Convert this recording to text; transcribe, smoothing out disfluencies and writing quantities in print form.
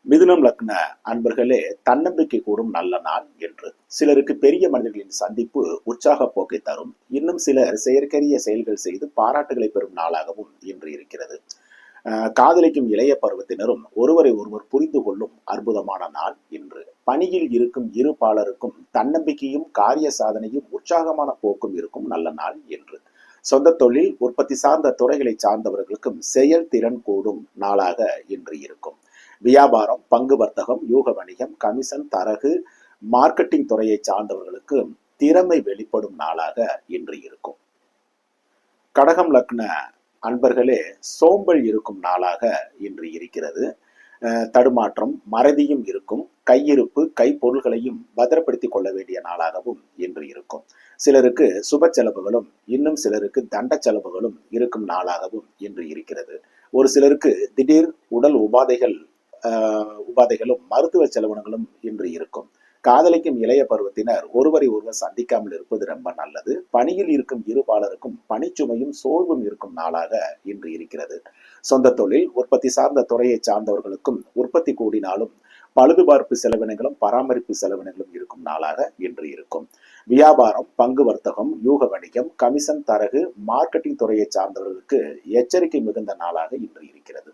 மிதுனம் லக்ன அன்பர்களே, தன்னம்பிக்கை கூடும் நல்ல நாள் என்று. சிலருக்கு பெரிய மனிதர்களின் சந்திப்பு உற்சாக போக்கை தரும். இன்னும் சிலர் செயற்கரிய செயல்கள் செய்து பாராட்டுகளை பெறும் நாளாகவும் இன்று இருக்கிறது. காதலிக்கும் இளைய பருவத்தினரும் ஒருவரை ஒருவர் புரிந்து கொள்ளும் அற்புதமான நாள் இன்று. பணியில் இருக்கும் இரு பாலருக்கும் தன்னம்பிக்கையும் காரிய சாதனையும் உற்சாகமான போக்கும் இருக்கும் நல்ல நாள் என்று. சொந்த தொழில் உற்பத்தி சார்ந்த துறைகளை சார்ந்தவர்களுக்கும் செயல்திறன் கூடும் நாளாக இன்று இருக்கும். வியாபாரம், பங்கு வர்த்தகம், யூக வணிகம், கமிஷன், தரகு, மார்க்கெட்டிங் துறையை சார்ந்தவர்களுக்கு திறமை வெளிப்படும் நாளாக இன்று இருக்கும். கடகம் லக்ன அன்பர்களே, சோம்பல் இருக்கும் நாளாக இன்று இருக்கிறது. தடுமாற்றம், மறதியும் இருக்கும். கையிருப்பு, கைப்பொருள்களையும் பத்திரப்படுத்திக் கொள்ள வேண்டிய நாளாகவும் இன்று இருக்கும். சிலருக்கு சுப செலவுகளும் இன்னும் சிலருக்கு தண்ட செலவுகளும் இருக்கும் நாளாகவும் இன்று இருக்கிறது. ஒரு சிலருக்கு திடீர் உடல் உபாதைகளும் மருத்துவ செலவினங்களும் இன்று இருக்கும். காதலிக்கும் இளைய பருவத்தினர் ஒருவரை ஒருவர் சந்திக்காமல் இருப்பது ரொம்ப நல்லது. பணியில் இருக்கும் இருபாலருக்கும் பணிச்சுமையும் சோர்வும் இருக்கும் நாளாக இன்று இருக்கிறது. சொந்த தொழில் உற்பத்தி சார்ந்த துறையை சார்ந்தவர்களுக்கும் உற்பத்தி கூடினாலும் பழுதுபார்ப்பு செலவினங்களும் பராமரிப்பு செலவினங்களும் இருக்கும் நாளாக இன்று இருக்கும். வியாபாரம், பங்கு வர்த்தகம், யூக வணிகம், கமிஷன், தரகு, மார்க்கெட்டிங் துறையை சார்ந்தவர்களுக்கு எச்சரிக்கை மிகுந்த நாளாக இன்று இருக்கிறது.